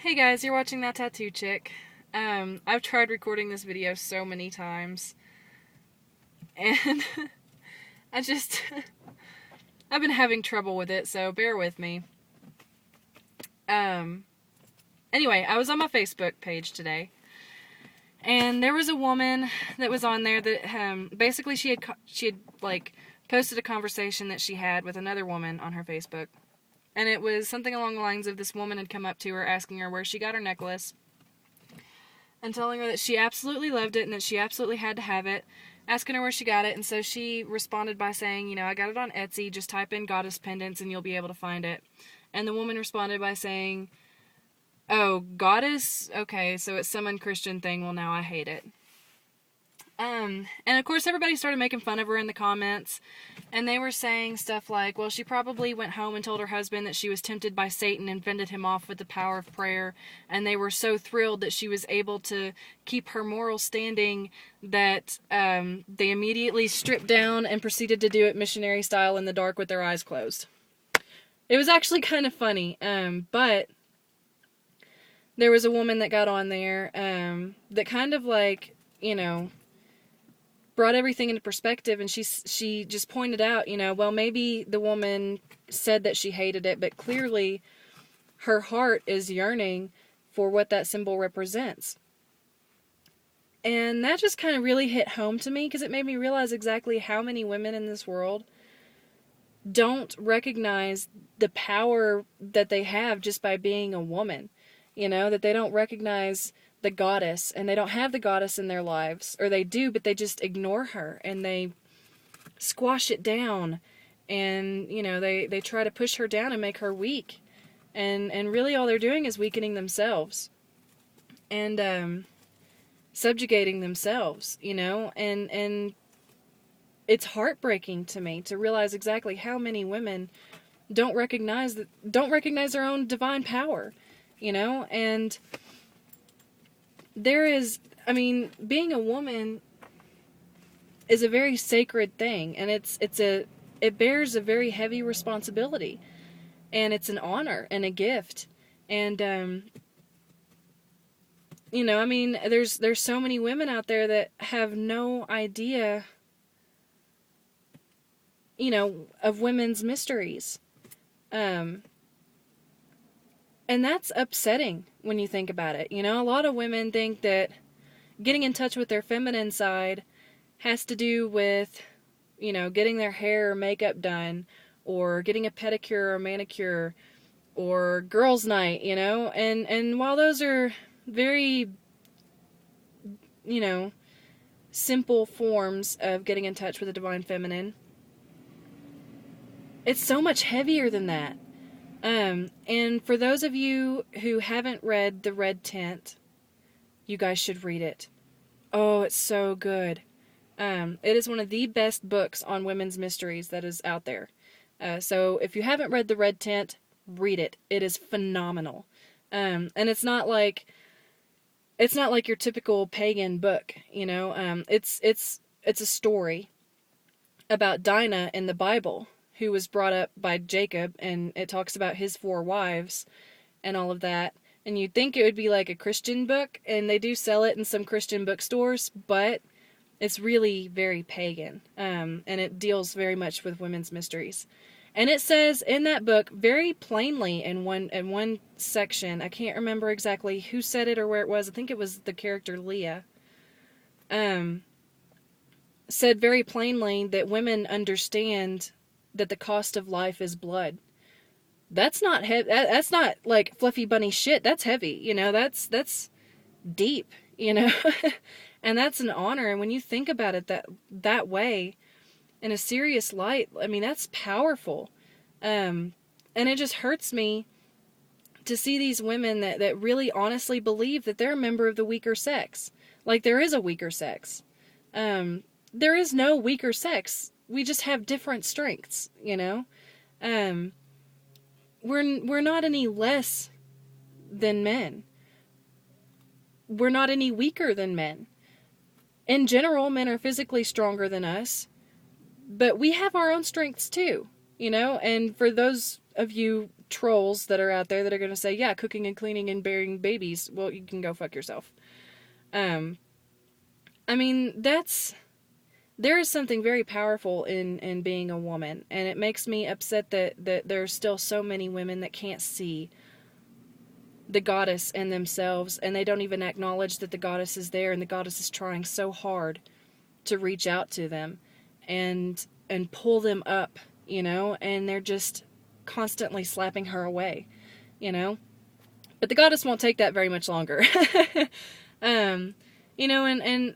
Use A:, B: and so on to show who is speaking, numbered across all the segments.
A: Hey guys, you're watching That Tattoo Chick. I've tried recording this video so many times, and I just, I've been having trouble with it, so bear with me. Anyway, I was on my Facebook page today, and there was a woman that was on there that, basically she had posted a conversation that she had with another woman on her Facebook. And it was something along the lines of this woman had come up to her asking her where she got her necklace and telling her that she absolutely loved it and that she absolutely had to have it, asking her where she got it. And so she responded by saying, I got it on Etsy, just type in goddess pendants and you'll be able to find it. And the woman responded by saying, oh, goddess? Okay, so it's some unchristian thing. Well, now I hate it. And of course everybody started making fun of her in the comments, and they were saying stuff like, well, she probably went home and told her husband that she was tempted by Satan and fended him off with the power of prayer, and they were so thrilled that she was able to keep her moral standing that they immediately stripped down and proceeded to do it missionary style in the dark with their eyes closed. It was actually kind of funny, but there was a woman that got on there that kind of brought everything into perspective, and she just pointed out, well, maybe the woman said that she hated it, but clearly her heart is yearning for what that symbol represents. And that just kind of really hit home to me, because it made me realize exactly how many women in this world don't recognize the power that they have just by being a woman. That they don't recognize the goddess, and they don't have the goddess in their lives, or they do, but they just ignore her and they squash it down, and they try to push her down and make her weak, and really all they're doing is weakening themselves and subjugating themselves, and it's heartbreaking to me to realize exactly how many women don't recognize their own divine power, and being a woman is a very sacred thing, and it bears a very heavy responsibility, and it's an honor and a gift, and there's so many women out there that have no idea, of women's mysteries, and that's upsetting when you think about it. A lot of women think that getting in touch with their feminine side has to do with, getting their hair or makeup done, or getting a pedicure or manicure, or girls' night, and while those are very, simple forms of getting in touch with the divine feminine, it's so much heavier than that. And for those of you who haven't read The Red Tent, you guys should read it. Oh, it's so good. It is one of the best books on women's mysteries that is out there. So if you haven't read The Red Tent, read it. It is phenomenal. And it's not like your typical pagan book, it's a story about Dinah in the Bible, who was brought up by Jacob, and it talks about his 4 wives and all of that. And you'd think it would be like a Christian book, and they do sell it in some Christian bookstores, but it's really very pagan, and it deals very much with women's mysteries. And it says in that book very plainly in one section, I can't remember exactly who said it or where it was, I think it was the character Leah, said very plainly that women understand that the cost of life is blood. That's not that's not like fluffy bunny shit. That's heavy, that's deep, and that's an honor. And when you think about it that way, in a serious light, that's powerful. And it just hurts me to see these women that really honestly believe that they're a member of the weaker sex. Like, there is a weaker sex. There is no weaker sex. We just have different strengths, We're not any less than men. We're not any weaker than men. In general, men are physically stronger than us, but we have our own strengths too, and for those of you trolls that are out there that are going to say, yeah, cooking and cleaning and bearing babies, well, you can go fuck yourself. I mean, there is something very powerful in being a woman, and it makes me upset that there's still so many women that can't see the goddess in themselves, and they don't even acknowledge that the goddess is there, and the goddess is trying so hard to reach out to them and pull them up, you know, and they're just constantly slapping her away, you know. But the goddess won't take that very much longer. You know, and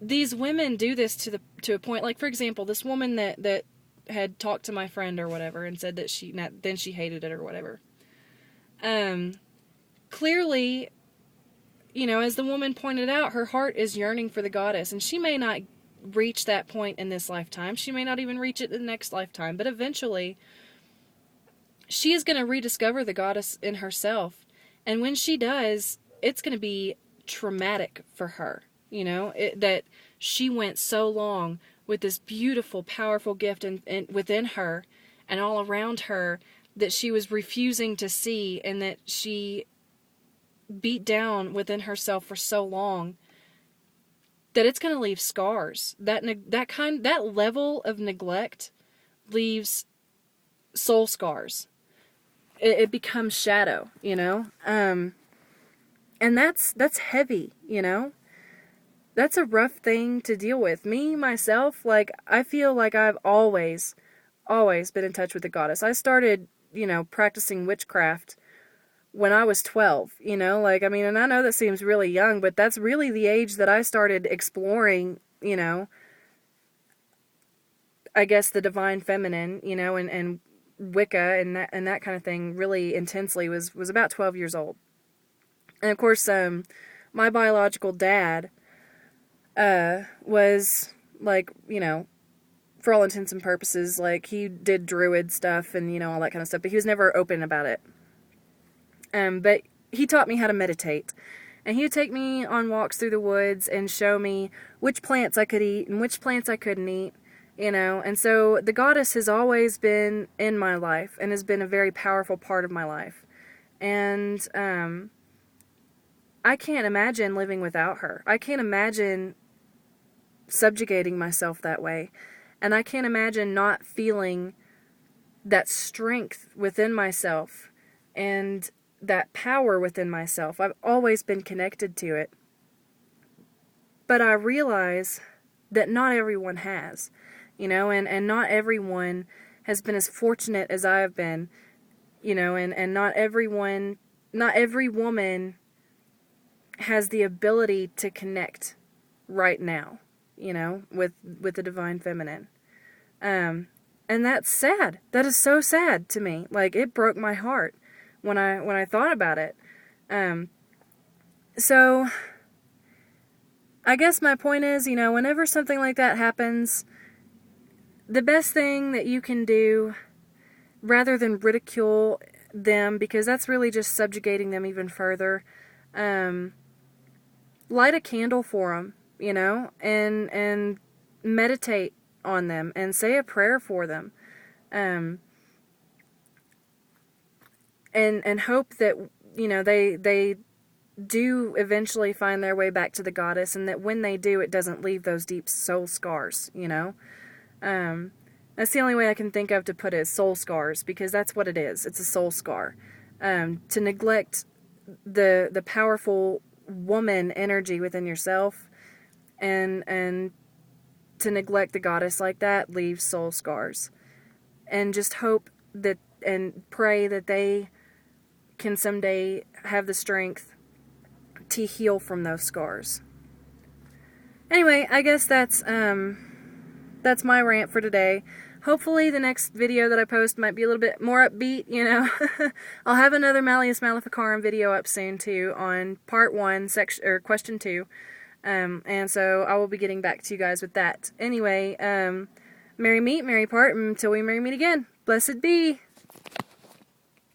A: these women do this to a point. Like, for example, this woman that had talked to my friend or whatever and said that then she hated it or whatever. Clearly, you know, as the woman pointed out, her heart is yearning for the goddess, and she may not reach that point in this lifetime. She may not even reach it in the next lifetime, but eventually she is going to rediscover the goddess in herself. And when she does, it's going to be traumatic for her, you know, that she went so long with this beautiful, powerful gift and within her and all around her that she was refusing to see, and that she beat down within herself for so long that it's going to leave scars. That level of neglect leaves soul scars. It becomes shadow, you know? And that's heavy, you know? That's a rough thing to deal with. Me, myself, like, I feel like I've always been in touch with the goddess. I started, you know, practicing witchcraft when I was 12, you know? Like, I mean, and I know that seems really young, but that's really the age that I started exploring, you know, I guess the divine feminine, you know, and Wicca and that kind of thing really intensely was about 12 years old. And of course, my biological dad was, like, you know, for all intents and purposes, like, he did druid stuff and, you know, all that kind of stuff, but he was never open about it. But he taught me how to meditate. And he would take me on walks through the woods and show me which plants I could eat and which plants I couldn't eat, you know. And so the goddess has always been in my life and has been a very powerful part of my life. And I can't imagine living without her. I can't imagine subjugating myself that way. And I can't imagine not feeling that strength within myself and that power within myself. I've always been connected to it. But I realize that not everyone has, you know, and not everyone has been as fortunate as I have been, you know, and not every woman has the ability to connect right now, you know, with the divine feminine. And that's sad. That is so sad to me. Like, it broke my heart when I thought about it. So I guess my point is, you know, whenever something like that happens, the best thing that you can do, rather than ridicule them, because that's really just subjugating them even further, light a candle for them, you know, and meditate on them and say a prayer for them. And hope that, you know, they do eventually find their way back to the goddess, and that when they do, it doesn't leave those deep soul scars, you know. That's the only way I can think of to put it, soul scars, because that's what it is. It's a soul scar. To neglect the powerful woman energy within yourself, and to neglect the goddess like that leaves soul scars. And just hope that, and pray that they can someday have the strength to heal from those scars. Anyway, I guess that's my rant for today. Hopefully the next video that I post might be a little bit more upbeat, you know. I'll have another Malleus Maleficarum video up soon too, on part 1, question 2. And so I will be getting back to you guys with that. Anyway, merry meet, merry part, until we merry meet again. Blessed be.